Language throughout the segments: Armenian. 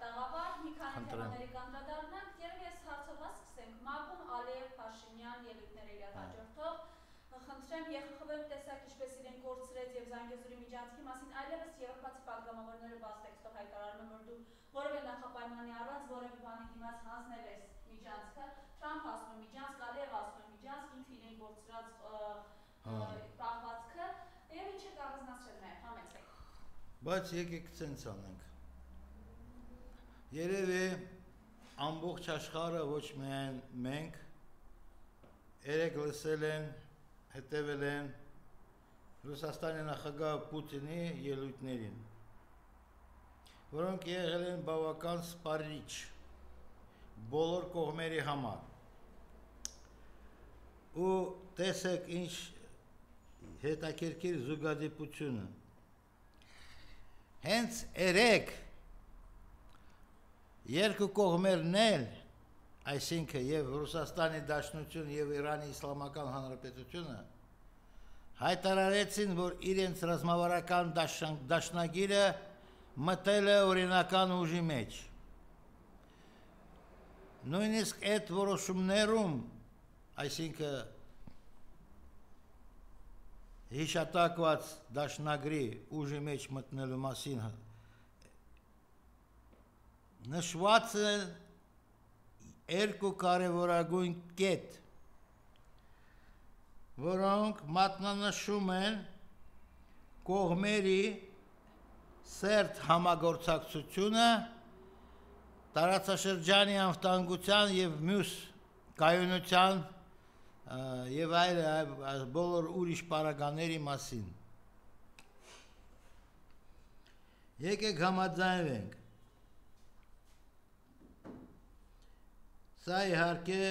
տաղավար, մի քանի թեմաների կանդրադառնանք, երբ ես հարցով հասկսենք, Մակում Ալիև Փաշինյան ելույթները իրար հաջորդող, խնդրեմ ԵԽԽՎ-ը տեսակ ինչպես իրեն կորցրեց եւ Զանգեզուրի միջանցքի մասին, այլևս եվրոպացի պատգամավորները բաց տեքստով հայտարարում են, որ դու որևէ նախապայմանի առանց որևէ բանի դիմաց հանձնել ես միջանցքը, Թրամփ ասում է միջանցք, Ալիև ասում է միջանցք, ինքը իրեն կորցրած պահվածքը եւ ինչ է կառուցնացրել նաեւ համեցեք։ Բայց եկեք ցենց անենք։ Երևի ամբողջ աշխարհը ոչ միայն մենք երեք լսել են, հետևել են Ռուսաստանի նախագահ Պուտինի ելույթներին, որոնք եղել են բավական սպառիչ բոլոր կողմերի համար։ Ու տեսեք ինչ հետաքրքիր զուգադիպությունը։ Հենց երեք երկու կողմերն էլ, այսինքն եւ Ռուսաստանի Դաշնությունը եւ Իրանի Իսլամական Հանրապետությունը հայտարարեցին, որ իրենց ռազմավարական դաշնագիրը մտել է օրինական ուժի մեջ։ Նույնիսկ այդ որոշումներում, այսինքն հիշատակված դաշնագրի ուժի մեջ մտնելու մասին նշված է երկու կարևորագույն կետ, որոնք մատնանշում են կողմերի սերտ համագործակցությունը տարածաշրջանի անվտանգության եւ մյուս կայունության եւ այլ բոլոր ուրիշ պարագաների մասին։ Եկեք համաձայնվենք։ Սա իհարկե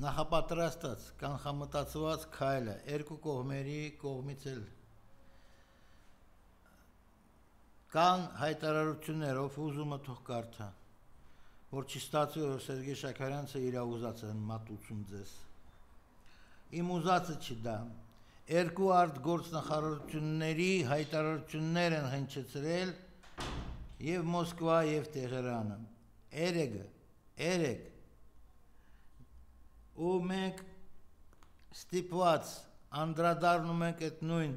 նախապատրաստած, կանխամտածված քայլ է, երկու կողմերի կողմից էլ կան հայտարարություններով, ուզումը թող կարդա, որ չի ստացվի, որ Սերգեյ Շաքարյանցը իր ուզած են մատուցում ձեզ։ Իմ ուզածը չի դա։ Երկու արտգործնախարարությունների հայտարարություններ են հնչեցրել եւ Մոսկվա եւ Տեհրանը։ Երեք ու մենք ստիպված անդրադառնում ենք այդ նույն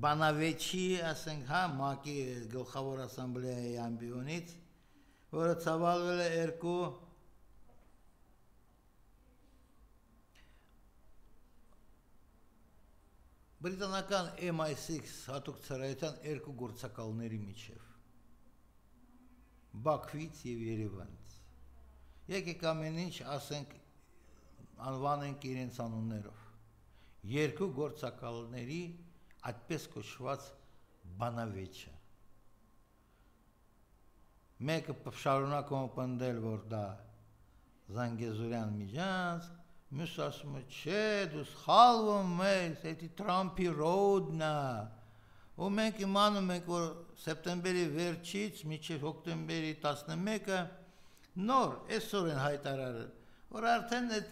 բանավեճի, ասենք, ՄԱԿ-ի գլխավոր ասամբլեայի ամբիոնից, որը ցավալվել է երկու բրիտանական MI6 հատուկ ծառայության երկու գործակալների միջև, Բաքվից եւ Երևանից։ Եկեք ամեն ինչ ասենք, անվանենք իրենց անուններով։ Երկու գործակալների այդպես կոչված բանավեճը։ Մեկը շարունակում է պնդել, որ դա Զանգեզուրյան միջանցք, մյուսը ասում է, չէ, դու սխալվում ես, դա Թրամփի ռոդն է։ Ու մենք իմանում ենք, որ սեպտեմբերի վերջից մինչև հոկտեմբերի 11-ը նոր այսօր են հայտարարել, որ արդեն այդ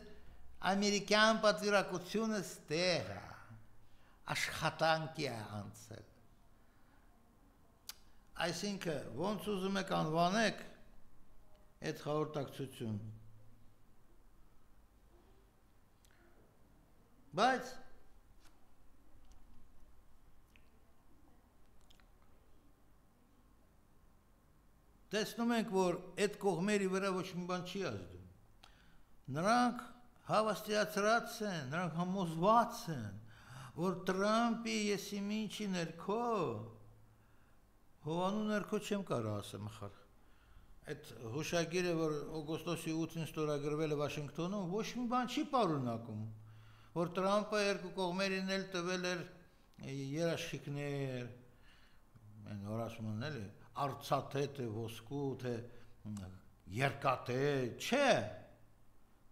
ամերիկյան պատվիրակությունը ստեղ է, աշխատանքի է անցել։ Այսինքն, ոնց ուզում եք անվանեք այդ հաղորդակցություն։ Բայց տեսնում ենք, որ այդ կողմերի վրա ոչ մի բան չի ազդում։ Նրանք հավաստիացրած են, նրանք համոզված են, որ Տրամփի եսիմինչի ներքո, հովանու ներքո չեմ կարող ասեմ խար, այդ հուշագիրը, որ օգոստոսի 8-ին ստորագրվել է Վաշինգտոնում, ոչ մի բան չի պարունակում, որ Տրամփը երկու կողմերին էլ տվել էր երաշխիքներ, որ ասում են էլի, արծաթե, թե ոսկու, թե երկաթե, չէ,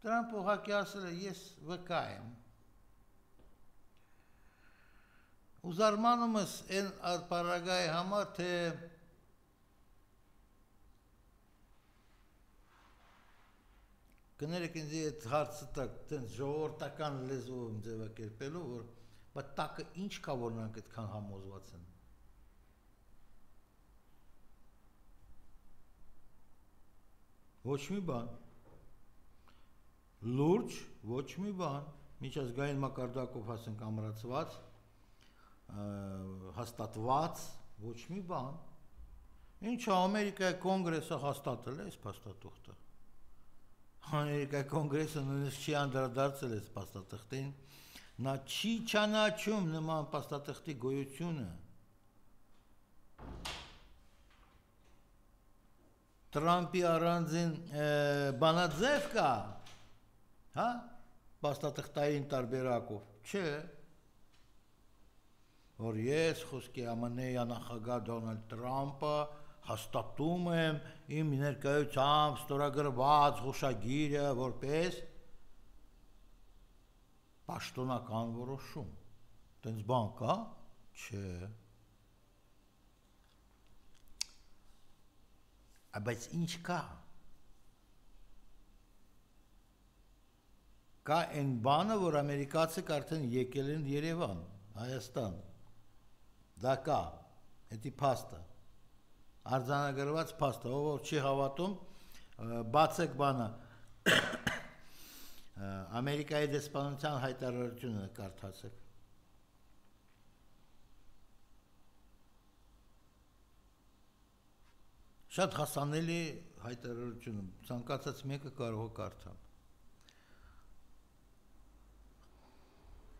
Տրամփը ուղղակի ասել է, ես վկա եմ։ Ու զարմանումս այն պարագայի համար, թե կներեք ինձ այդ հարցը տակ, տենց ժողովրդական լեզվով ձևակերպելու, որ բայց տակը ինչ կա, որ նրանք այդքան համոզված են։ Ոչ մի բան։ Լուրջ, ոչ մի բան։ Միջազգային մակարդակով ասենք ամրացված, հաստատված, ոչ մի բան։ Ինչը Ամերիկայի կոնգրեսը հաստատել է այս փաստաթուղթը։ Ամերիկայի կոնգրեսը նույնիսկ չի անդրադարձել այս փաստաթղթին, նա չի ճանաչում նման փաստաթղթի գոյությունը։ Տրամպի առանձին բանաձև կա, հա, փաստաթղթային տարբերակով, չէ, որ ես խոսքի ԱՄՆ-ի նախագահ Դոնալդ Տրամպը հաստատում եմ իմ ներկայությամբ ստորագրված հուշագիրը որպես պաշտոնական որոշում։ Տենց բան կա, չէ։ Բայց ինչ կա։ Կա այն բանը, որ ամերիկացիք արդեն եկել են Երևան, Հայաստան։ Դա կա, էդի փաստը, արձանագրված փաստը, ով որ չի հավատում, բացեք բանը, Ամերիկայի դեսպանության հայտարարությունը կարդացեք։ Շատ հասանելի հայտարարությունը, ցանկացած մեկը կարող է կարդալ։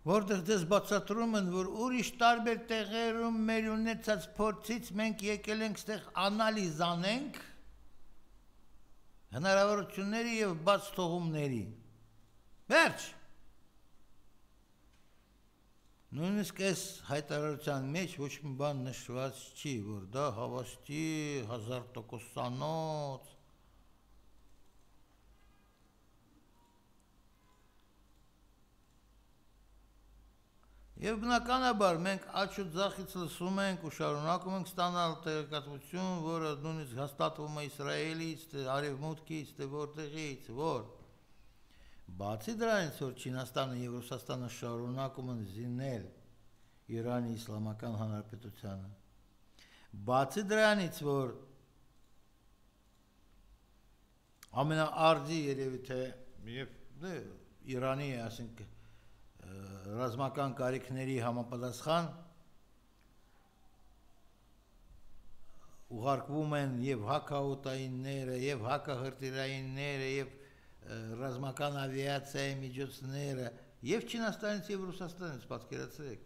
Որտեղ դες բացատրում են, որ ուրիշ տարբեր տեղերում մեր ունեցած փորձից մենք եկել ենք ստեղ անալիզ անենք հնարավորությունների եւ բաց թողումների։ Վերջ։ Նույնիսկ այս հայտարարության մեջ ոչ մի բան նշված չի, որ դա հավաստի 1000%-անոց։ Եվ բնականաբար մենք աչք ու ձախից լսում ենք ու շարունակում ենք ստանալ տեղեկատվություն, որը նույնիսկ հաստատվում է Իսրայելից, Արևմուտքից, որտեղից, որ բացի դրանից, որ Չինաստանը եւ Ռուսաստանը շարունակում են զինել Իրանի Իսլամական Հանրապետությանը, բացի դրանից, որ ամենաարդի երևի թե եւ Իրանի, ասենք ռազմական կարիքների համապատասխան ուղարկվում են եւ հակաօտայինները, եւ հակահրթիռայինները, եւ ռազմական ավիացիայի միջոցները, եւ Չինաստանից եւ Ռուսաստանից, պատկերացրեք,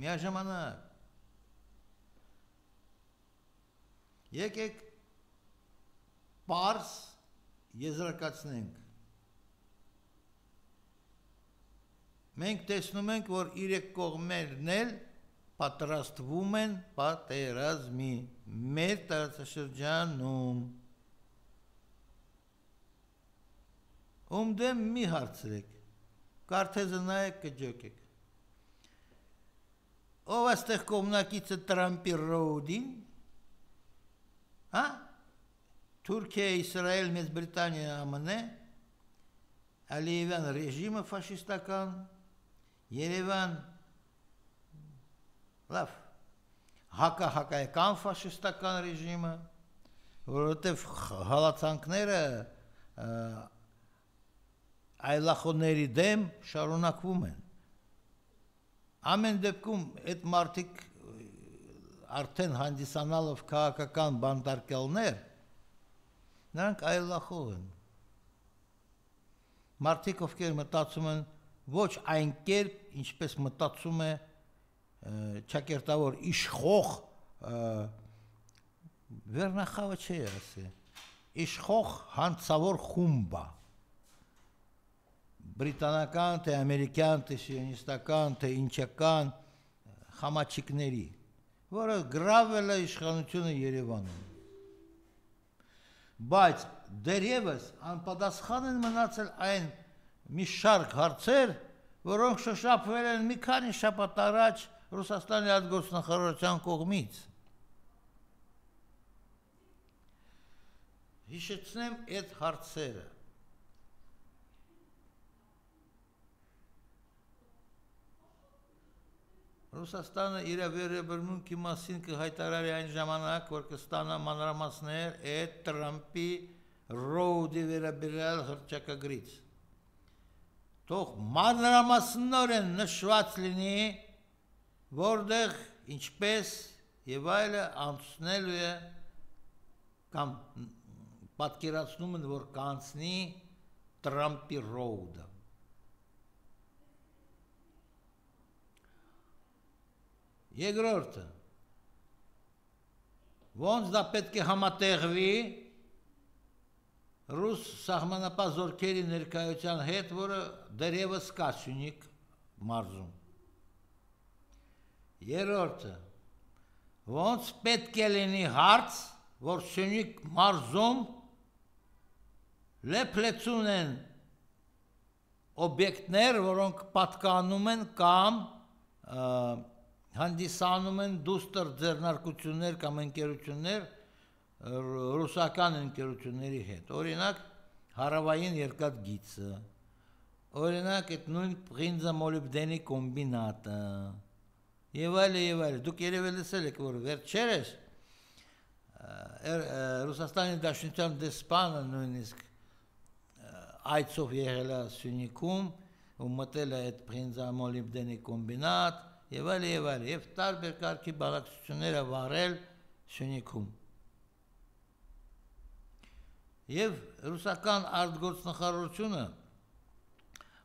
միաժամանակ։ Եկեք պարզ եզրակացնենք։ Մենք տեսնում ենք, որ իրեք կողմերն էլ պատրաստվում են պատերազմի մեր տարածաշրջանում։ Ում դեմ մի հարցրեք, կարթեզը նայեք կջոկեք։ Ով այստեղ կողմնակիցը Տրամպի Ռոուդին, հա? Թուրքիա, Իսրայել, Մեծ Բրիտանիա, ԱՄՆ, Ալիևյան ռեժիմը ֆաշիստական, Երևան, լավ, հակահակայական ֆաշիստական ռեժիմը, որովհետև հալածանքները այլախոհների դեմ շարունակվում են։ Ամեն դեպքում այդ մարդիկ արդեն հանդիսանալով քաղաքական բանտարկյալներ, նրանք այլախոհ են։ Մարդիկ, ովքեր մտածում են ոչ այն կերպ, ինչպես մտածում է ճակերտավոր իշխող վերնախավը չի ասի, իշխող հանցավոր խումբա, բրիտանական, թե ամերիկյան, թե սիոնիստական, թե ինչական խամաչիկների, որը գրավել է իշխանությունը Երևանում։ Բայց դեռևս անպատասխան են մնացել այն մի շարք հարցեր, որոնք շոշափվել են մի քանի շաբաթ առաջ Ռուսաստանի արտգործնախարարության կողմից։ Հիշեցնեմ այդ հարցերը։ Ռուսաստանը իր վերաբերմունքի մասին կհայտարարի այն ժամանակ, որ կստանա մանրամասներ այդ Տրամպի Ռոուդի վերաբերյալ հռչակագրից։ Թող մանրամասնորեն նշված լինի, որտեղ ինչպես եւ այլը անցնելու է կամ պատկերացնում են, որ կանցնի Տրամպի Ռոուդը։ Երկրորդը, ոնց դա պետք է համատեղվի ռուս սահմանապահ զորքերի ներկայության հետ, որը դեռևս կա Սյունիք մարզում։ Երրորդը, ոնց պետք է լինի հարց, որ Սյունիք մարզում լեփլեցուն են օբյեկտներ, որոնք պատկանում են կամ հանդիսանում են դուստր ձեռնարկություններ կամ ընկերություններ ռուսական ընկերությունների հետ։ Օրինակ, հարավային երկաթգիծը, օրինակ, այդ նույն պղինձամոլիբդենի կոմբինատը, եւ այլն։ Դուք երևի լսել եք, որ վերջերս Ռուսաստանի Դաշնության դեսպանը նույնիսկ այցով եղել է Սյունիքում ու մտել է այդ պղինձամոլիբդենի կոմբինատ եւ այլն, եւ տարբեր կարգի բանակցություններ վարել Սյունիքում։ Եվ ռուսական արտգործնախարարությունը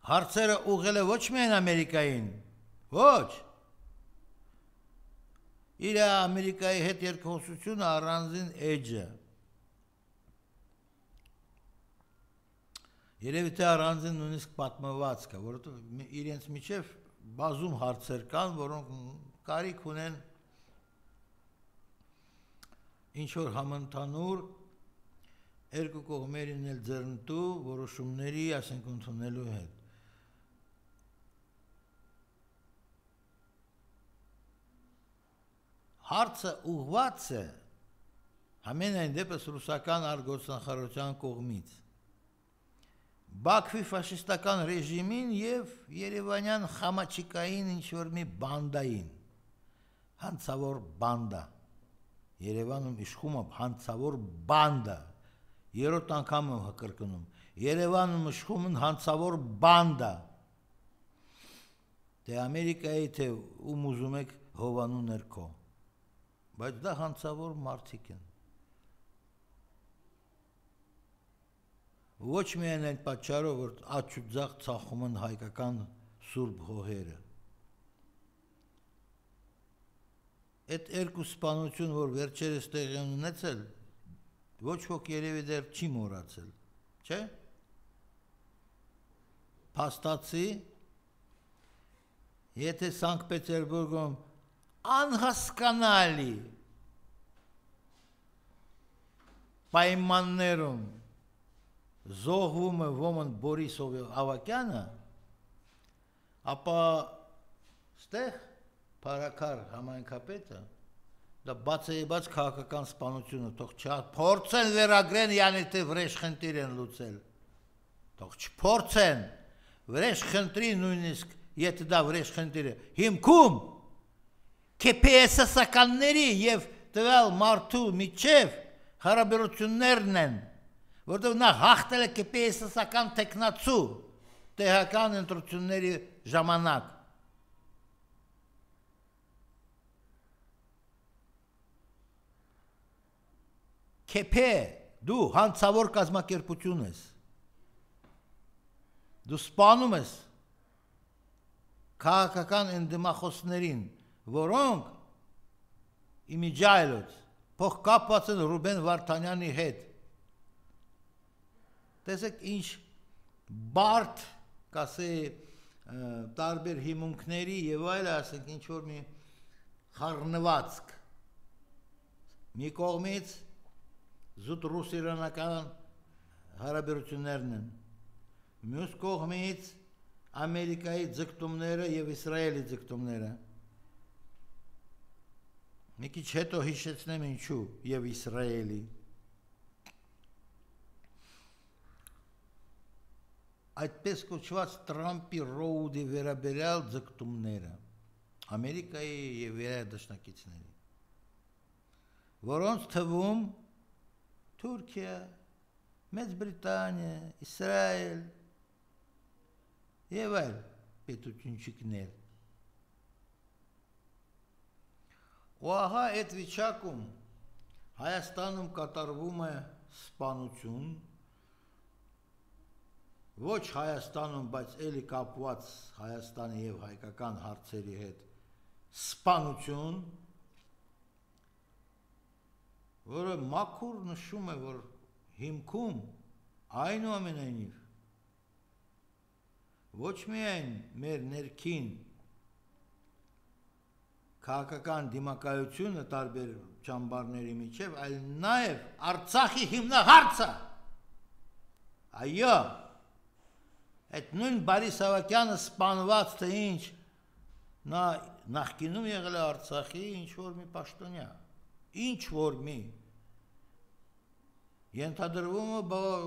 հարցերը ուղղել է ոչ միայն Ամերիկային, ոչ։ Իր Ամերիկայի հետ երկխոսությունը առանձին էջը։ Երևի թե առանձին նույնիսկ պատմվածք է, որովհետև իրենց միջև բազում հարցեր կան, որոնք կարիք ունեն ինչ-որ համընդհանուր երկու կողմերին էլ ձեռնտու որոշումների, ասենք, ընդունելու հետ։ Հարցը ուղղված է ամենայն դեպս ռուսական արտգործնախարարության կողմից Բաքվի ֆաշիստական ռեժիմին եւ Երևանյան խամաչիկային ինչ-որ մի բանդային, հանցավոր բանդա, Երևանում իշխում է հանցավոր բանդա, երրորդ անգամ եմ կրկնում, Երևանում իշխում են հանցավոր բանդա, թե Ամերիկայի, թե ում ուզում եք հովանու ներքո, բայց դա հանցավոր մարդիկ են։ Ոչ միայն այն պատճառով, որ աջ ու ձախ ծախում են հայկական սուրբ հողերը։ Այդ երկու սպանություն, որ վերջերս տեղի ունեցել, ոչ ոք երևի դեռ չի մոռացել, չէ՞։ Փաստացի, եթե Սանկտ Պետերբուրգում անհասկանալի պայմաններում զոհվում է ոմն Բորիս Ավակյանը, ապա ստեղ Փարաքար համայնքապետը դա բացեիբաց քաղաքական սպանությունը թող չփորձեն վերագրեն, յանի թե վրեժ խնդիր են լուծել, թող չփորձեն վրեժ խնդրի նույնիսկ, եթե դա վրեժ խնդիր է, հիմքում KPSS-ականների եւ տվյալ մարդու միջև հարաբերություններն են, որտեղ նա հաղթել է KPSS-ական տեխնացու տեղական ընտրությունների ժամանակ։ KP, դու հանցավոր կազմակերպություն ես, դու սպանում ես քաղաքական ընդդիմախոսներին, որոնք իմիջայլոց փոխկապված են Ռուբեն Վարդանյանի հետ։ Տեսեք ինչ բարդ, կասեի, տարբեր հիմունքների եւ այլ, ասենք, ինչ-որ մի խառնվածք։ Մի կողմից զուտ ռուս-իրանական հարաբերություններն են, մյուս կողմից Ամերիկայի ձգտումները եւ Իսրայելի ձգտումները։ Մի քիչ հետո հիշեցնեմ ինչու եւ Իսրայելի։ Այդպես կոչված Տրամպի Ռոուդի վերաբերյալ ձգտումները, Ամերիկայի եւ վերադաշնակիցների, որոնց թվում Թուրքիա, Մեծ Բրիտանիա, Իսրայել եւ այլ պետություններ։ Ու ահա այդ վիճակում Հայաստանում կատարվում է սպանություն, ոչ Հայաստանում, բայց էլի կապված Հայաստանի եւ հայկական հարցերի հետ սպանություն, որը մաքուր նշում է, որ հիմքում այնուամենայնիվ ոչ միայն մեր ներքին քաղաքական դիմակայությունը տարբեր ճամբարների միջև, այլ նաև Արցախի հիմնահարցը։ Այո, այդ նույն Բարիս Ավագյանը սպանված թե ինչ, նա նախկինում եղել է Արցախի ինչ-որ մի պաշտոնյա, ինչ-որ մի, ենթադրվում է,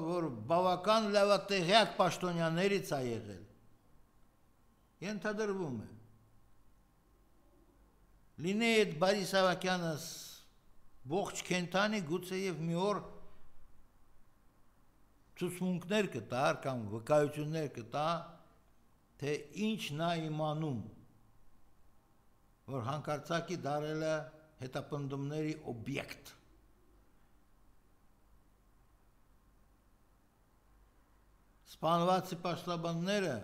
որ բավական լավատեղյակ պաշտոնյաներից է եղել, ենթադրվում է, լինի այդ Բարիս Ավագյանը ողջ կենթանի գուցե և մի օր ցուցմունքներ կտար կամ վկայություններ կտա, թե ինչ նա իմանում, որ հանկարծակի դարել է հետապնդումների օբյեկտ։ Սպանվածի պաշտաբանները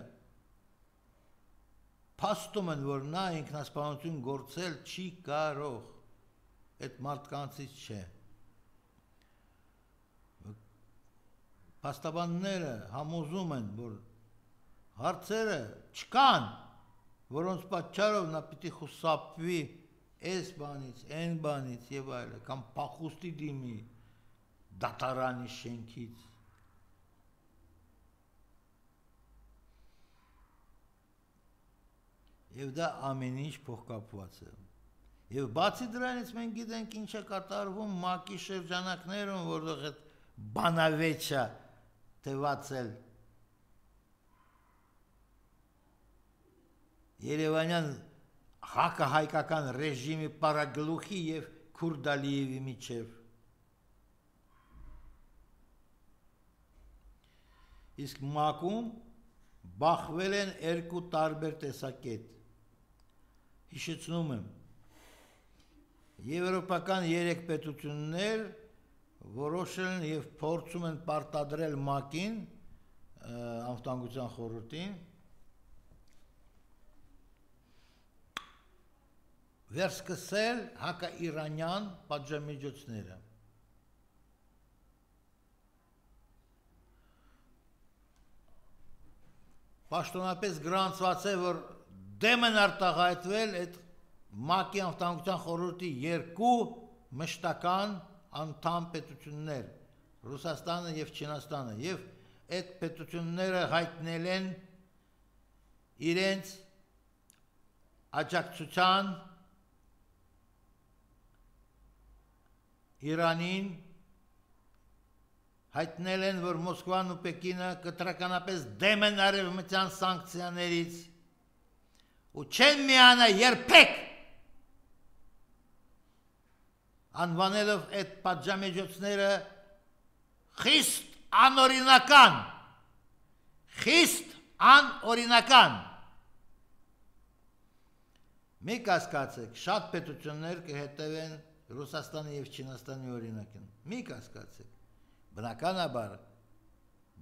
փաստում են, որ նա ինքնասպանություն գործել չի կարող, այդ մարդկանցից չէ։ Փաստաբանները համոզում են, որ հարցերը չկան, որոնց պատճառով նա պիտի խուսափվի այս բանից, այն բանից եւ այլն, կամ փախուստի դիմի դատարանի շենքից։ Եվ դա ամեն ինչ փոխկապված է։ Եվ բացի դրանից մենք գիտենք ինչ է կատարվում ՄԱԿ-ի շրջանակներում, որտեղ այդ բանավեճը տևածել Երևանյան հակահայկական ռեժիմի պարագլուխի եւ Քուրդալիևի միջև։ Իսկ ՄԱԿ-ում բախվել են երկու տարբեր տեսակետ։ Հիշեցնում եմ, եվրոպական 3 պետություններ որոշել են եւ փորձում են պարտադրել ՄԱԿ-ին, Անվտանգության խորհրդին, վերսկսել հակաիրանյան պատժամիջոցները։ Պաշտոնապես գրանցված է, որ դեմ են արտահայտվել այդ ՄԱԿ-ի Անվտանգության խորհրդի 2 մշտական անդամ պետություններ, Ռուսաստանը եւ Չինաստանը, եւ այդ պետությունները հայտնել են իրենց աջակցության Իրանին, հայտնել են, որ Մոսկվան ու Պեկինը կտրականապես դեմ են արևմտյան սանկցիաներից ու չեն միանա երբեք անվանելով այդ պատժամիջոցները խիստ անօրինական։ Մի կասկածեք, շատ պետություններ կհետևեն Ռուսաստանի եւ Չինաստանի օրինակին։ Մի կասկածեք, բնականաբար,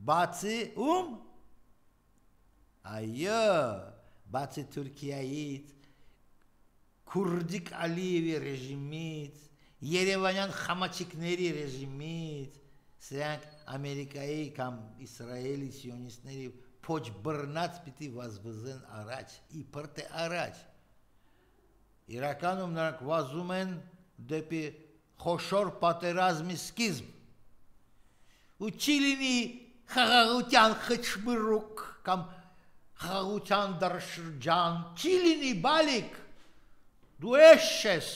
բացի ում? Այո, բացի Թուրքիայից, Քուրդիկ Ալիևի ռեժիմից, Երևանյան խամաչիկների ռեժիմից, սրանք Ամերիկայի կամ Իսրայելի սիոնիստների փոչ բռնած պիտի վազվզեն առաջ, իբր թե առաջ։ Իրականում նրանք վազում են դեպի խոշոր պատերազմի սկիզբ։ Ու չի լինի խաղաղության խճմռուկ կամ խաղաղության դարաշրջան, չի լինի բալիկ, դու էշ ես,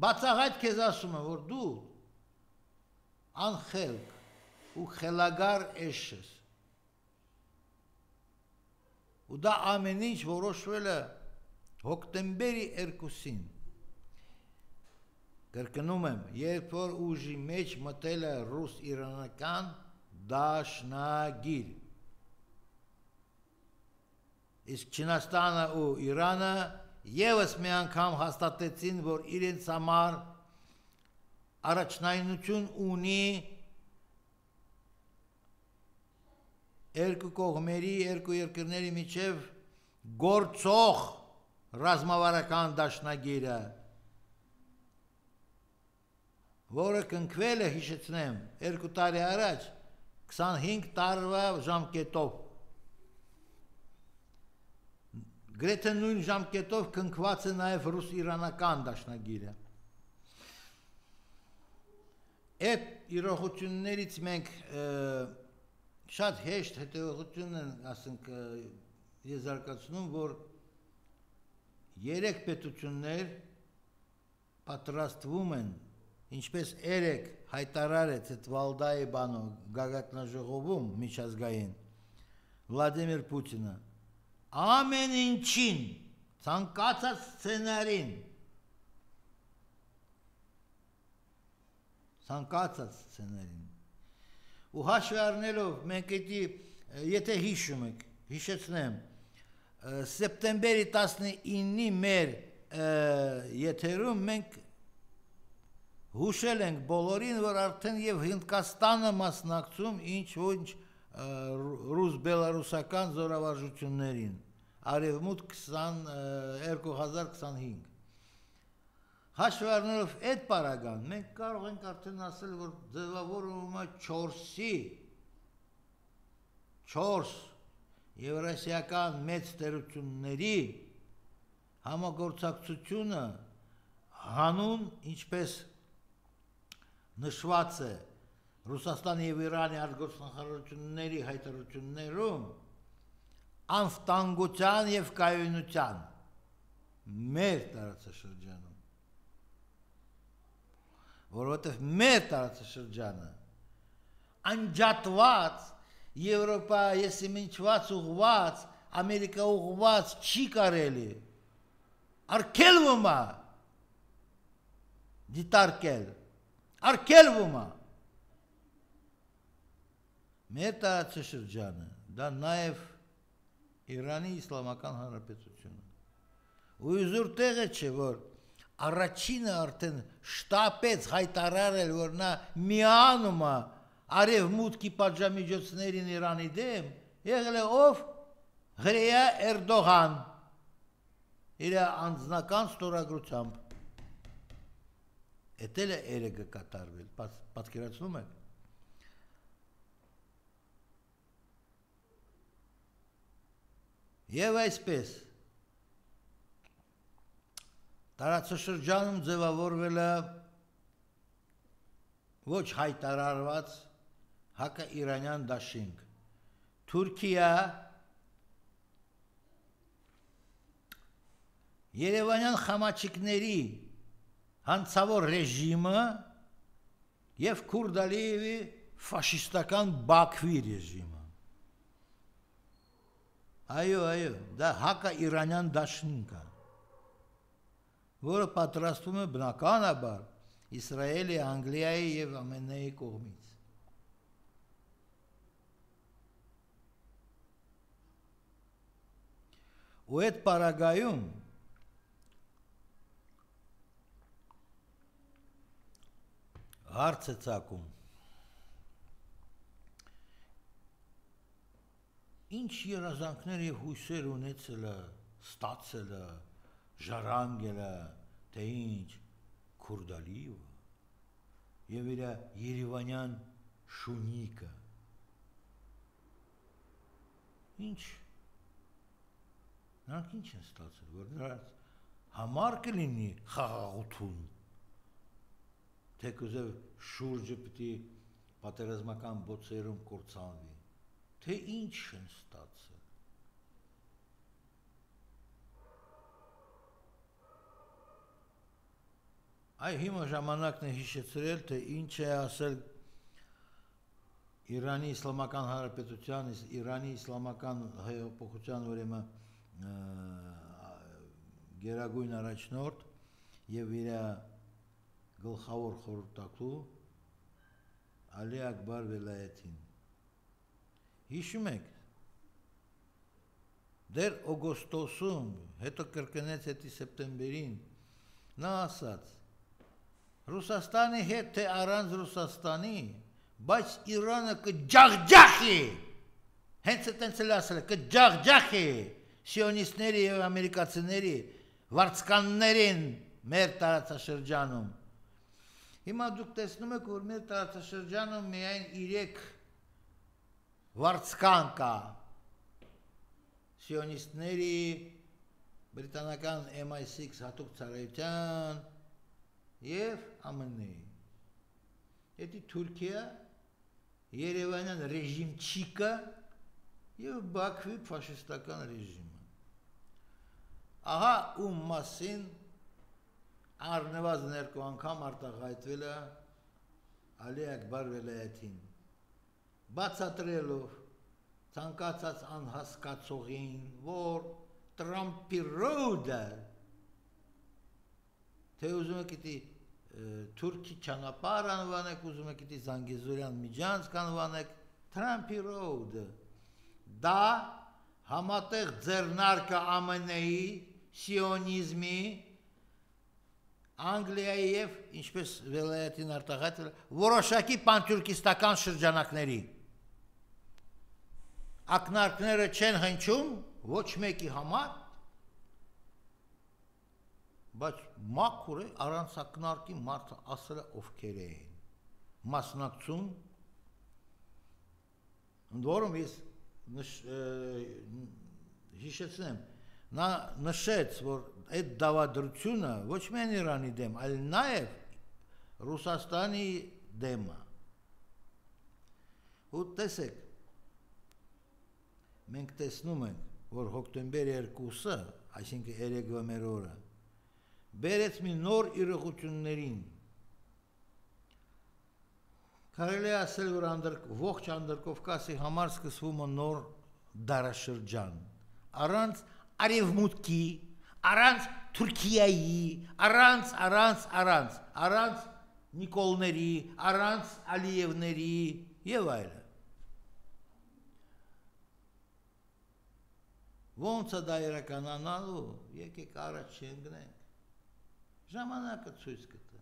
բացահայտ քեզ ասում եմ, որ դու անխելք ու խելագար էշ ես։ Ու դա ամեն ինչ որոշվել է հոկտեմբերի 2-ին կրկնում եմ, երբ որ ուժի մեջ մտել է ռուս-իրանական դաշնագիր։ Իսկ Չինաստանը ու Իրանը ևս մի անգամ հաստատեցին, որ իրենց համար առաջնայնություն ունի երկու կողմերի, երկու երկրների միջև գործող ռազմավարական դաշնագիրը, որը կնքվել է, հիշեցնեմ, 2 տարի առաջ 25 տարվա ժամկետով։ Գրեթե նույն ժամկետով կնքված է նաև ռուս-իրանական դաշնագիրը։ Այդ իրողություններից մենք շատ հեշտ հետևողություն են, ասենք, եզրակացնում, որ 3 պետություններ պատրաստվում են, ինչպես երեք հայտարարեց այդ Վալդայի բանո գագաթնաժողովում միջազգային Վլադիմիր Պուտինը, ամեն ինչին, ցանկացած սցենարին, ու հաշվի առնելով մենք եթե հիշում եք, հիշեցնեմ, սեպտեմբերի 19-ի մեր եթերում մենք հուշել ենք բոլորին, որ արդեն եւ Հնդկաստանը մասնակցում ինչ-որ ռուս-բելարուսական զորավարժություններին, արևմուտք 2025։ Հաշվի առնելով այդ պարագան, մենք կարող ենք արդեն ասել, որ ձևավորվում է 4 եվրասիական մեծ տերությունների համագործակցությունը հանուն, ինչպես նշված է Ռուսաստանի և Իրանի արտգործնախարարությունների հայտարարություններում, անվտանգության և կայունության մեր տարածաշրջանում, որովհետև մեր տարածաշրջանը անջատված Եվրոպա եսիմինչված ուղված, Ամերիկա ուղված չի կարելի, արգելվում է դիտարկել, արգելվում է մեր տարածաշրջանը, դա նաև Իրանի Իսլամական Հանրապետությունը։ Ու իզուր տեղը չէ, որ առաջինը արդեն շտապեց հայտարարել, որ նա միանում է արևմուտքի պատժամիջոցներին Իրանի դեմ, եղել է ով? Հրեա Էրդողան, իր անձնական ստորագրությամբ։ Էդ էլ է երեգը կատարվել, պատկերացնում եք։ Եվ այսպես, տարածաշրջանում ձևավորվել է ոչ հայտարարված հակաիրանյան դաշինք։ Թուրքիա, Երևանյան խամաչիկների հանցավոր ռեժիմը և Քուրդ Ալիևի ֆաշիստական Բաքվի ռեժիմը։ Այո, դա հակաիրանյան դաշինք է, որը պատրաստվում է բնականաբար Իսրայելի, Անգլիայի և ԱՄՆ-ի կողմից։ Ու այդ պարագայում հարց է ծագում, ինչ երազանքներ և հույսեր ունեցել է, ստացել է, ժառանգել է, թե ինչ, Քուրդ Ալիևը և իր երևանյան շունիկը։ Ինչ, նրանք ինչ են ստացել, որ նրանց համար կլինի խաղաղություն, թե կուզև շուրջը պիտի պատերազմական բոցերում կործանվի, թե ինչ են ստացել։ Այ հիմա ժամանակն է հիշեցրել, թե ինչ է ասել Իրանի Իսլամական Հանրապետության, Իրանի Իսլամական հեղափոխության ուրեմն գերագույն առաջնորդ եւ իր գլխավոր խորհրդակու Ալի Ակբար Վելայեթին։ Հիշում եք, դեր օգոստոսում, հետո կրկնեց հետի սեպտեմբերին, նա ասաց, Ռուսաստանի հետ թե առանց Ռուսաստանի, բայց Իրանը կջախջախի, հենց այդպես էլ ասել է, կջախջախի սիոնիստների եւ ամերիկացիների վարձկաններին մեր տարածաշրջանում։ Հիմա դուք տեսնում եք, որ մեր տարածաշրջանում միայն 3 վարձկան կա սիոնիստների, բրիտանական MI6 հատուկ ծառայության եւ ԱՄՆ-ի։ Դա Թուրքիա, Երևանյան ռեժիմ չիկը եւ Բաքվի ֆաշիստական ռեժիմը։ Ահա ում մասին առնվազն 2 անգամ արտահայտվել է Ալի Ակբար Վելայեթին, բացատրելով ցանկացած անհասկացողին, որ Տրամփի ռոդը թե ուզում եք դի Թուրքի ճանապարհ անվանեք, ուզում եք դի Զանգեզուրյան միջանցք անվանեք, Տրամփի ռոդը դա համատեղ ձեռնարկը ԱՄՆ-ի, սիոնիզմի, Անգլիայի եւ ինչպես Վելայեթին արտահայտել որոշակի պանթուրքիստական շրջանակների ակնարկները չեն հնչում ոչ մեկի համար, բայց մաքուր է առանց ակնարկի մարդը ասել է ովքեր էին մասնակցում, ընդ որում ես հիշեցնեմ, նա նշեց, որ այդ դավադրությունը ոչ միայն Իրանի դեմ, այլ նաև Ռուսաստանի դեմ է։ Ու տեսեք, մենք տեսնում ենք, որ հոկտեմբերի 2-ը, այսինքն երեկվա մեր օրը, բերեց մի նոր իրողություններին։ Կարելի է ասել, որ ողջ Անդրկովկասի համար սկսվում է նոր դարաշրջան, առանց Արևմուտքի, առանց Թուրքիայի, առանց Նիկոլների, առանց Ալիևների եւ այլն։ Ոնց է դա իրականանալու, եկեք առաջ չընկնենք, ժամանակը ցույց կտա։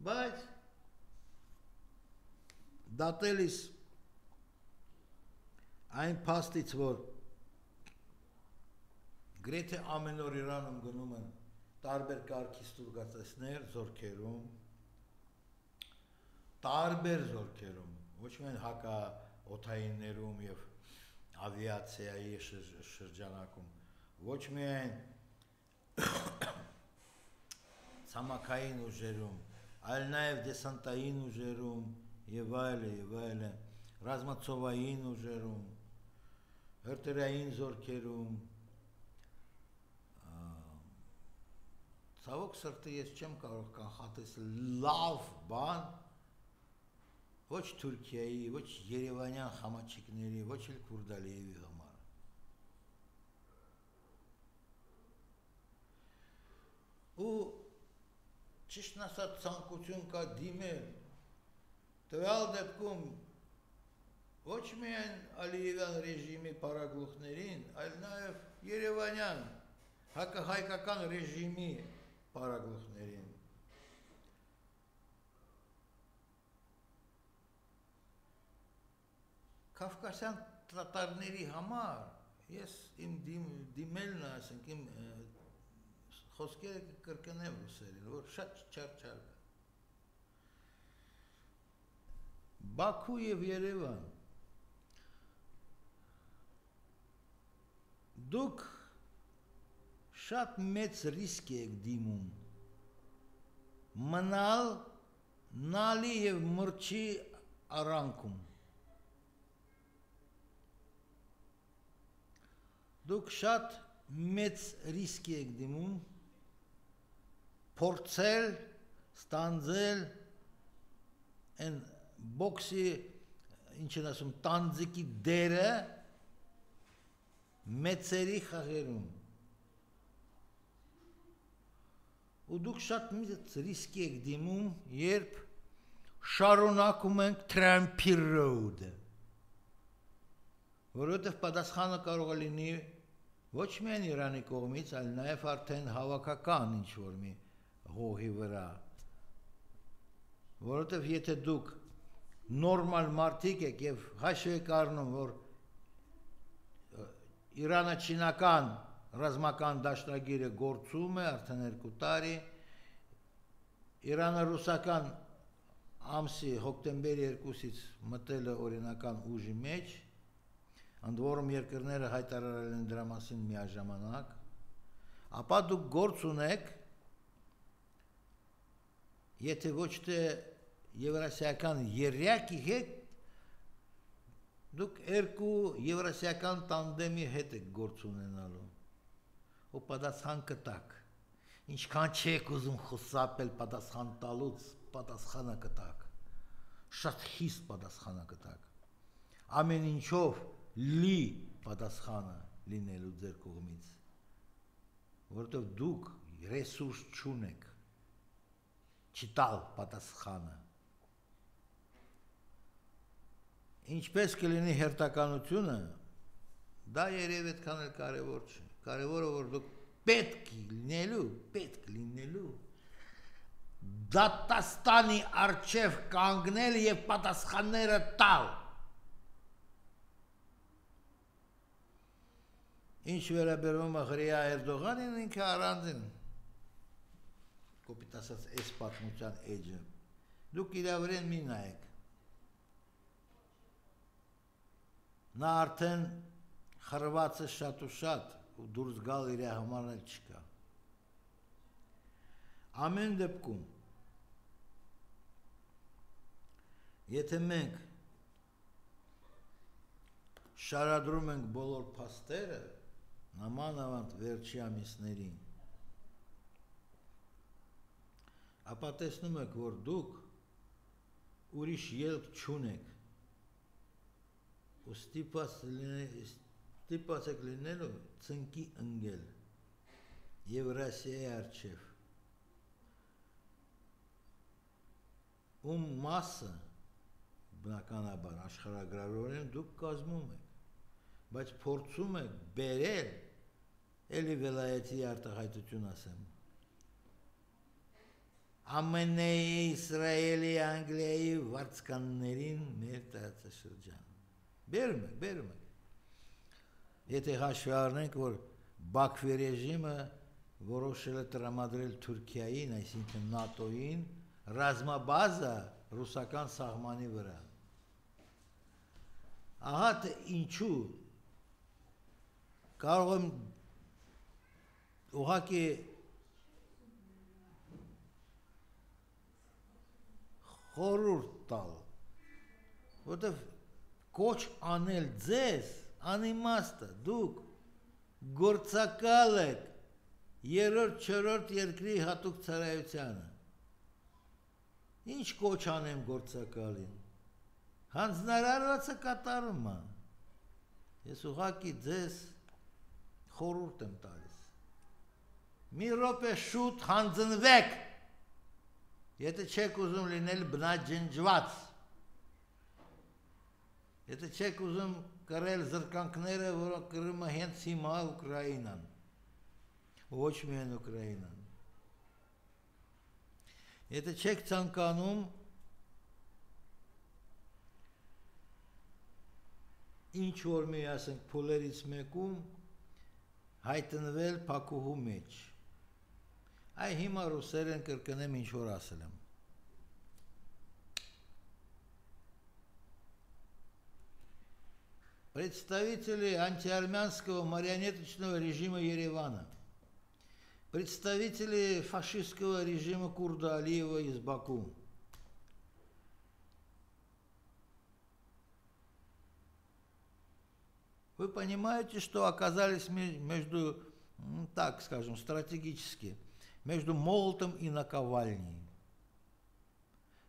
Բայց դատելիս այն փաստից, որ գրեթե ամեն օր Իրանում գնում են տարբեր կարգի ստուգածներ զորքերում, տարբեր զորքերում, ոչ միայն հակաօդայիններում եւ ավիացիայի շրջանակում, ոչ միայն ցամաքային ուժերում, այլ նաեւ դեսանտային ուժերում եւ այլն, ռազմածովային ուժերում, հրթիռային զորքերում։ Ցավոք սրտի ես չեմ կարող կանխատեսել լավ բան ոչ Թուրքիայի, ոչ Երևանյան խամաչիկների, ոչ էլ Քուրդալիևի համար։ Ու ճիշտն ասած ցանկություն կա դիմել տվյալ դեպքում ոչ միայն Ալիևյան ռեժիմի պարագլուխներին, այլ նաև Երևանյան հակահայկական ռեժիմի պարագլուխներին։ Կավկասյան տատարների համար ես իմ դիմելն է, ասենք իմ խոսքերը կրկնեմ ռուսերեն, որ շատ չարչար է։ Բաքու եւ Երևան դուք շատ մեծ ռիսկ եք դիմում մնալ նալի եւ մրջի արանքում։ Դուք շատ մեծ ռիսկ եք դիմում փորձել ստանձել այն բոքսի ինչ են ասում տանձիկի դերը մեծերի խաղերում ու դուք շատ մեծ ռիսկ եք դիմում, երբ շարունակում ենք Trumpy Road-ը, որովհետև պատասխանը կարող է լինի ոչ միայն Իրանի կողմից, այլ նաև արդեն հավաքական ինչ-որ մի հողի վրա, որովհետև եթե դուք նորմալ մարդիկ եք և հաշվի եք առնում, որ Իրանը-չինական ռազմական դաշնագիրը գործում է արդեն 2 տարի, Իրանը-ռուսական ամսի հոկտեմբերի 2-ից մտել է օրինական ուժի մեջ, ընդ որում երկրները հայտարարել են դրա մասին միաժամանակ, ապա դուք գործ ունեք, եթե ոչ թե եվրասիական եռյակի հետ, դուք 2 եվրասիական տանդեմի հետ եք գործ ունենալու, ու պատասխան կտակ, ինչքան չեք ուզում խուսափել պատասխան տալուց, պատասխանը կտակ, շատ խիստ պատասխանը կտակ, ամեն ինչով լի պատասխանը լինելու ձեր կողմից, որովհետև դուք ռեսուրս չունեք, չտալ պատասխանը, ինչպես կլինի հերթականությունը, դա երև այդքան էլ կարևոր չէ, կարևորը որ դուք պետք լինելու, դատաստանի առջև կանգնել և պատասխանները տալ, ինչ վերաբերում է Հրեա Էրդողանին, ինքը առանձին, կոպիտ ասած այս պատմության էջը, դուք իրավրեն մի նայեք, նա արդեն խրված է շատ ու շատ, ու դուրս գալ իր համար էլ չկա, ամեն դեպքում, եթե մենք շարադրում ենք բոլոր փաստերը, նամանավանդ վերջի ամիսներին, ապա տեսնում եք, որ դուք ուրիշ ելք չունեք, ու ստիպված եք լինելու ծնկի ընկել Եվրասիայի առջև, ում մասը բնականաբար աշխարհագրավորեն դուք կազմում եք, բայց փորձում եք բերել, էլի վելայեցի արտահայտություն ասեմ, ԱՄՆ-ի, Իսրայելի, Անգլիայի վարձկաններին մեր տարածաշրջան, բերում եք, եթե հաշվի առնենք, որ Բաքվի ռեժիմը որոշել է տրամադրել Թուրքիային, այսինքն ՆԱՏՕ-ին, ռազմաբազա ռուսական սահմանի վրա, ահա թե ինչու կարող եմ ուղղակի խորհուրդ տալ, որտեվ կոչ անել ձեզ անիմաստ է, դուք գործակալ եք 3-4 երկրի հատուկ ծառայությանը, ինչ կոչ անեմ գործակալին, հանձնարարվածը կատարում է, ես ուղղակի ձեզ խորհուրդ եմ տալիս, մի րոպե շուտ հանձնվեք, եթե չեք ուզում լինել բնաջնջված, եթե չեք ուզում կրել զրկանքները, որոնք կրում է հենց հիմա Ուկրաինան, ոչ միայն Ուկրաինան, եթե չեք ցանկանում ինչ որ մի ասենք փուլերից մեկում հայտնվել փակուհու մեջ, այ հիմա ռուսերեն կրկնեմ ինչ որ ասել եմ, представители антиармянского марионеточного режима Еревана, представители фашистского режима Курда Алиева из Баку, вы понимаете, что оказались между, так скажем, стратегически, между молотом и наковальней.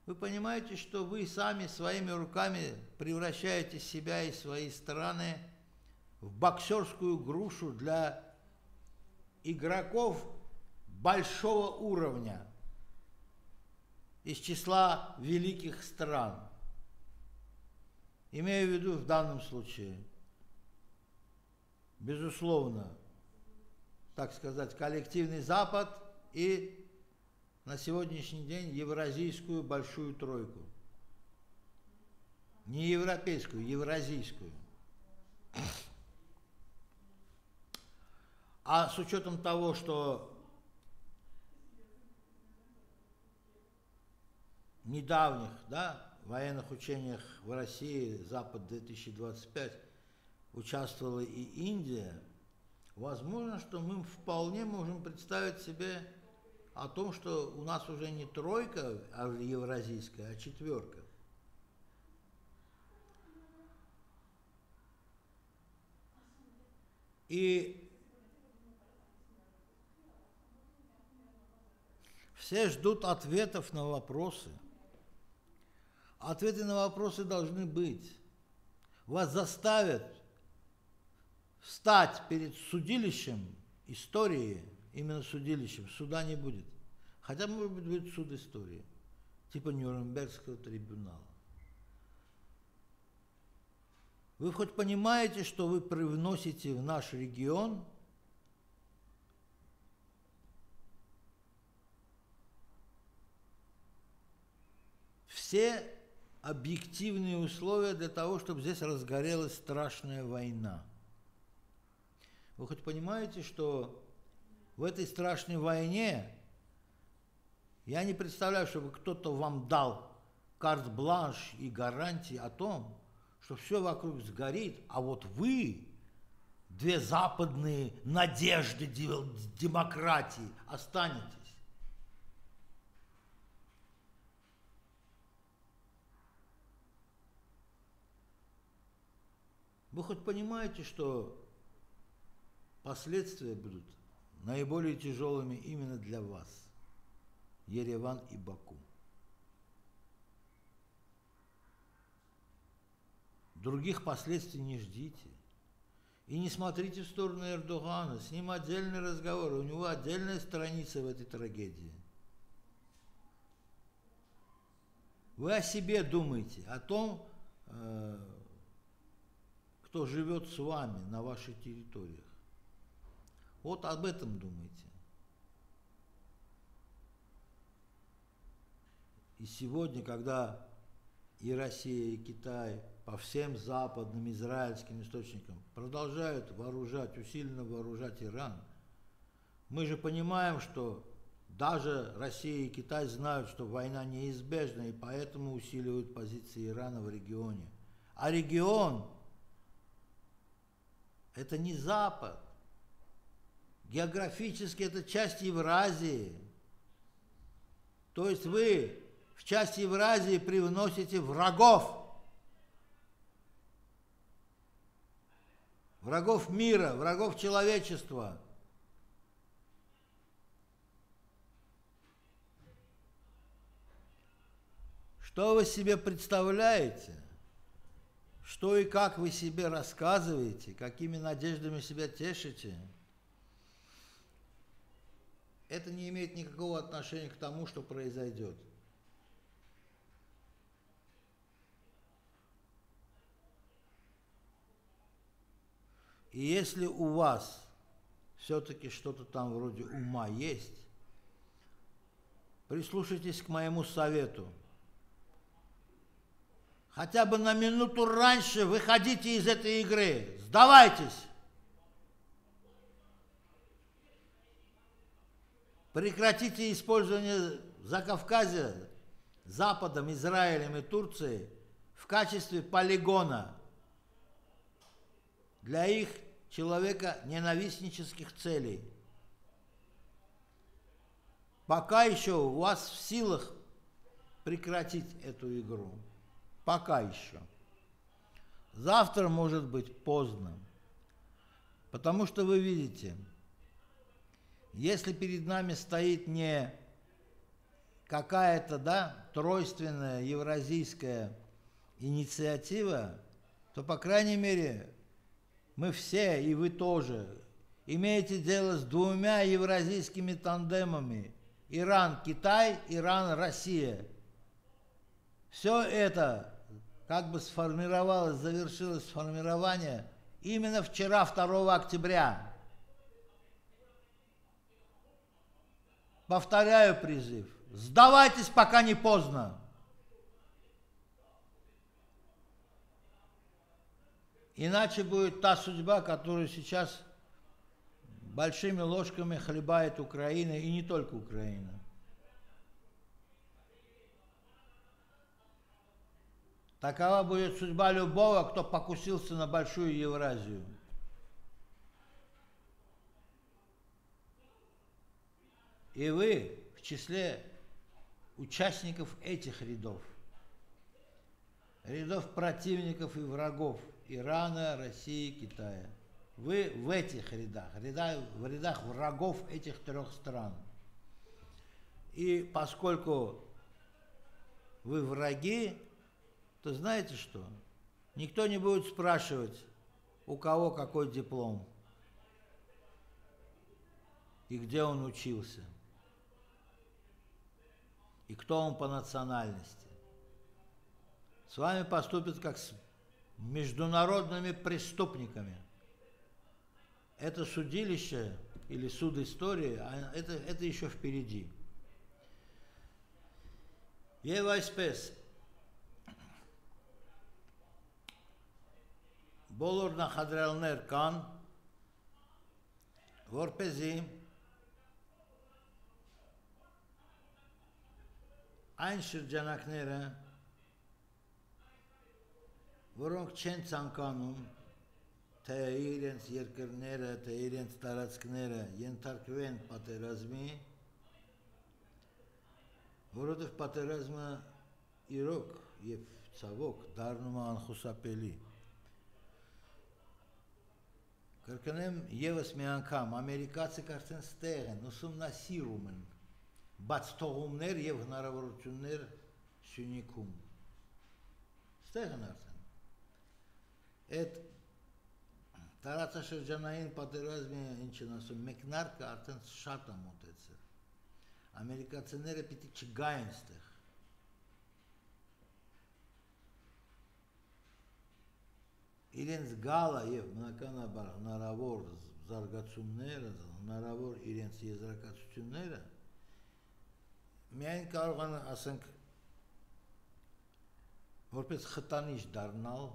Вы понимаете, что вы сами своими руками превращаете себя и свои страны в боксерскую грушу для игроков большого уровня из числа великих стран. Имею в виду в данном случае, безусловно, так сказать, коллективный Запад и на сегодняшний день Евразийскую большую тройку. Не европейскую, евразийскую. А с учетом того, что недавних, военных учениях в России Запад-2025 участвовала и Индия, возможно, что мы вполне можем представить себе о том, что у нас уже не тройка евразийская, а четверка. И все ждут ответов на вопросы. Ответы на вопросы должны быть. Вас заставят встать перед судилищем истории, именно судилищем, суда не будет. Хотя, может быть, будет суд истории, типа Нюрнбергского трибунала. Вы хоть понимаете, что вы привносите в наш регион все объективные условия для того, чтобы здесь разгорелась страшная война? Вы хоть понимаете, что в этой страшной войне я не представляю, чтобы кто-то вам дал карт-бланш и гарантии о том, что все вокруг сгорит, а вот вы, две западные надежды демократии, останетесь. Вы хоть понимаете, что последствия будут наиболее тяжелыми именно для вас, Ереван и Баку? Других последствий не ждите. И не смотрите в сторону Эрдогана, с ним отдельный разговор, у него отдельная страница в этой трагедии. Вы о себе думаете, о том, кто живет с вами на ваших территориях. Вот об этом думайте. И сегодня, когда и Россия, и Китай по всем западным израильским источникам продолжают вооружать, усиленно вооружать Иран, мы же понимаем, что даже Россия и Китай знают, что война неизбежна, и поэтому усиливают позиции Ирана в регионе. А регион – это не Запад. Географически это часть Евразии. То есть вы в часть Евразии привносите врагов. Врагов мира, врагов человечества. Что вы себе представляете? Что и как вы себе рассказываете? Какими надеждами себя тешите? Это не имеет никакого отношения к тому, что произойдет. И если у вас все-таки что-то там вроде ума есть, прислушайтесь к моему совету. Хотя бы на минуту раньше выходите из этой игры, сдавайтесь. Прекратите использование Закавказья Западом, Израилем и Турцией в качестве полигона для их человеконенавистнических целей. Пока еще у вас в силах прекратить эту игру. Пока еще. Завтра может быть поздно. Потому что вы видите, если перед нами стоит не какая-то, тройственная евразийская инициатива, то, по крайней мере, мы все, и вы тоже, имеете дело с двумя евразийскими тандемами. Иран-Китай, Иран-Россия. Все это как бы сформировалось, завершилось формирование именно вчера, 2 октября. Повторяю призыв. Сдавайтесь, пока не поздно. Иначе будет та судьба, которую сейчас большими ложками хлебает Украина, и не только Украина. Такова будет судьба любого, кто покусился на большую Евразию. И вы в числе участников этих рядов, рядов противников и врагов Ирана, России, Китая. Вы в этих рядах, в рядах врагов этих 3 стран. И поскольку вы враги, то знаете что? Никто не будет спрашивать, у кого какой диплом и где он учился, и кто он по национальности. С вами поступят как с международными преступниками. Это судилище или суд истории, это еще впереди. Եվ այսպես բոլոր նախադրյալներ կան, որպեսզի այն շրջանակները, որոնք չեն ցանկանում, թե իրենց երկրները, թե իրենց տարածքները ենթարկվեն պատերազմի, որովհետև պատերազմը իրոք եւ ցավոք դառնում է անխուսափելի։ Կրկնեմ եւս մի անգամ, ամերիկացիք արդեն ստեղ են, ուսումնասիրում են բաց թողումներ եւ հնարավորություններ Սյունիքում։ Ստեղ են արդեն։ Այդ տարածաշրջանային պատերազմի, ինչ են ասում, մեկնարկը արդեն շատ է մոտեցել։ Ամերիկացիները պիտի չգային ստեղ։ Իրենց գալը եւ բնականաբար հնարավոր զարգացումները, հնարավոր իրենց եզրակացությունները միայն կարող են, ասենք, որպես խտանիշ դառնալ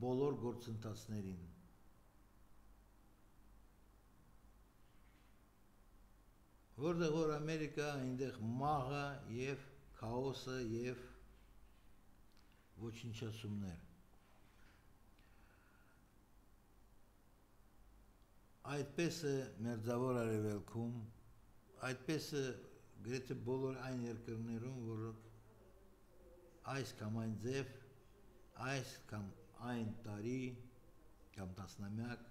բոլոր գործընթացներին։ Որտեղ որ Ամերիկա այնտեղ մաղը եւ քաոսը եւ ոչնչացումներ։ Այդպես է Մերձավոր Արևելքում, այդպես է գրեթե բոլոր այն երկրներում, որոնք այս կամ այն ձև, այս կամ այն տարի կամ տասնամյակ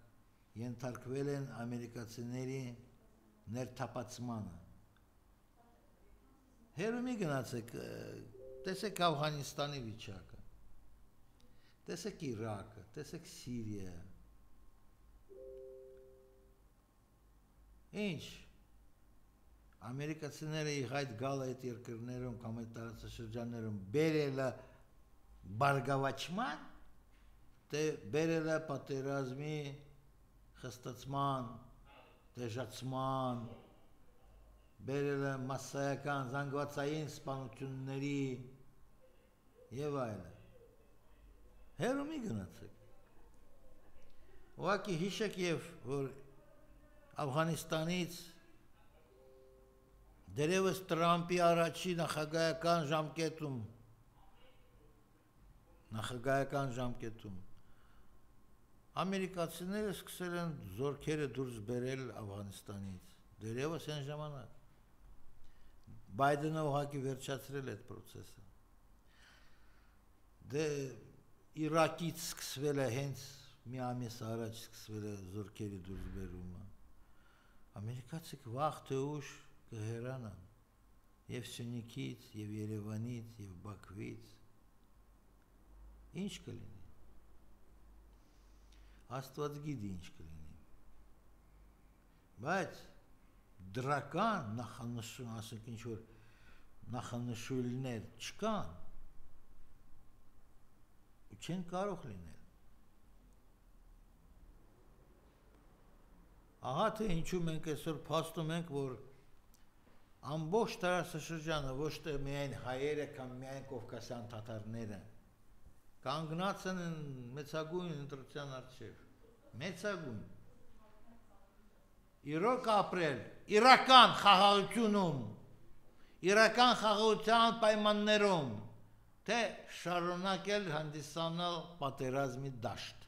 ենթարկվել են ամերիկացիների ներթափացմանը։ Հերո մի գնացեք, տեսեք Աֆղանիստանի վիճակը, տեսեք Իրաքը, տեսեք Սիրիա։ Ինչ ամերիկացիները իղայտ գալ այդ երկրներում կամ այդ տարածաշրջաններում բերելը բարգավաճման, թե բերելը պատերազմի խստացման, դեժացման, բերելը մասսայական զանգվածային սպանությունների եւ այլն։ Հերո մի գնացեք։ Ուղղակի հիշեք եւ որ Աֆղանիստանից դերևս Տրամպի առաջի նախագահական ժամկետում ամերիկացիները սկսել են զորքերը դուրս բերել Աֆղանիստանից, դերևս այն ժամանակ։ Բայդենը ուղղակի վերջացրել այդ process-ը։ Դե Իրաքից սկսվել է հենց մի ամիս առաջ սկսվել է զորքերի դուրս բերումը։ Ամերիկացիք վաղ թե ուշ կհեռանան եւ Սյունիքից, եւ Երևանից, եւ Բաքվից։ Ինչ կլինի։ Աստված գիտի ինչ կլինի։ բայց դրական նախանշում, ասենք ինչ որ նախանշույլներ չկան ու չեն կարող լինել։ Ահա թե ինչու մենք այսօր փաստում ենք, որ ամբողջ տարածաշրջանը ոչ թե միայն հայերը կամ միայն կովկասյան թաթարները կանգնած են մեծագույն ընտրության առջև, մեծագույն։ Իրոք ապրել իրական խաղաղությունում, իրական խաղաղության պայմաններում, թե շարունակել հանդիսանալ պատերազմի դաշտ։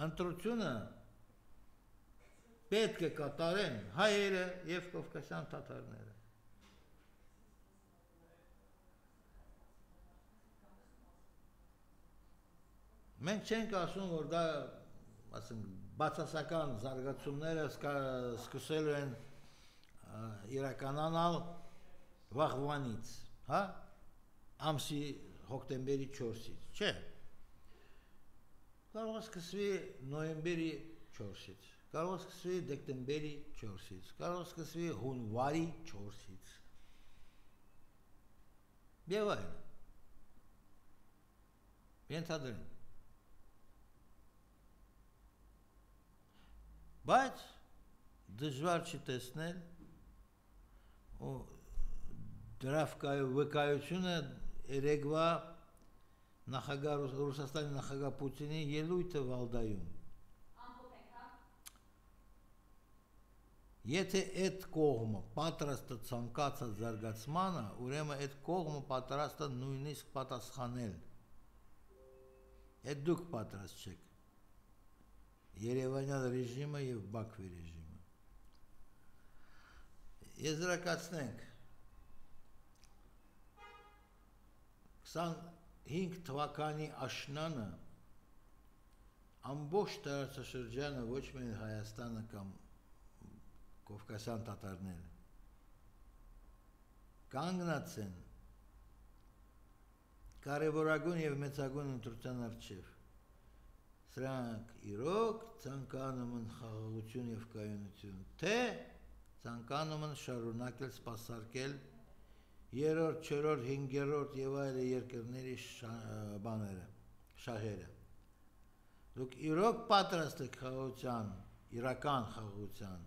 Ընտրությունը պետք է կատարեն հայերը և կովկասյան թաթարները։ Մենք չենք ասում, որ դա բացասական զարգացումները սկսելու են իրականանալ վաղվանից, հա, ամսի հոկտեմբերի 4-ից, չէ։ Կարող է սկսվի նոյեմբերի 4-ից, կարող է սկսվի դեկտեմբերի 4-ից, կարող է սկսվի հունվարի 4-ից։ Եվ այլն։ Ենթադրենք։ Բայց դժվար չի տեսնել ու դրա վկայությունը երեկվա Ռուսաստանի նախագահ Պուտինի ելույթը Վալդայում։ Եթե այդ կողմը պատրաստ է ցանկացած զարգացմանը, ուրեմն այդ կողմը պատրաստ է նույնիսկ պատասխանել։ Այդ դուք պատրաստ չեք։ Երևանյան ռեժիմը և Բաքվի ռեժիմը։ Եզրակացնենք 25 թվականի աշնանը ամբողջ տարածաշրջանը, ոչ միայն Հայաստանը կամ կովկասյան թաթարները, կանգնած են կարևորագույն և մեծագույն ընտրության առջև։ Սրանք իրոք ցանկանում են խաղաղություն և կայունություն, թե ցանկանում են շարունակել սպասարկել երրորդ, չորրորդ, հինգերորդ և այլ երկրների շահերը։ Դուք իրոք պատրաստ եք խաղաղության, իրական խաղաղության,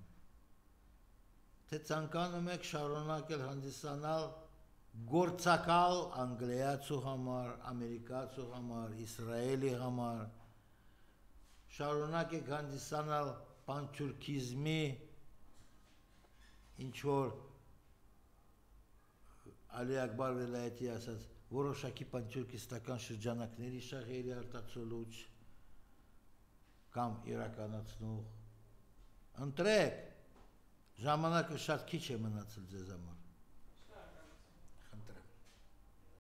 թե ցանկանում եք շարունակել հանդիսանալ գործակալ անգլիացու համար, ամերիկացու համար, Իսրայելի համար, շարունակ եք հանդիսանալ պանթյուրքիզմի ինչ-որ Ալի Ակբար վելայեթի ասած որոշակի պանթյուրքիստական շրջանակների շահերի արտացոլուչ կամ իրականացնող։ Ընտրեք, ժամանակը շատ քիչ է մնացել ձեզ համար։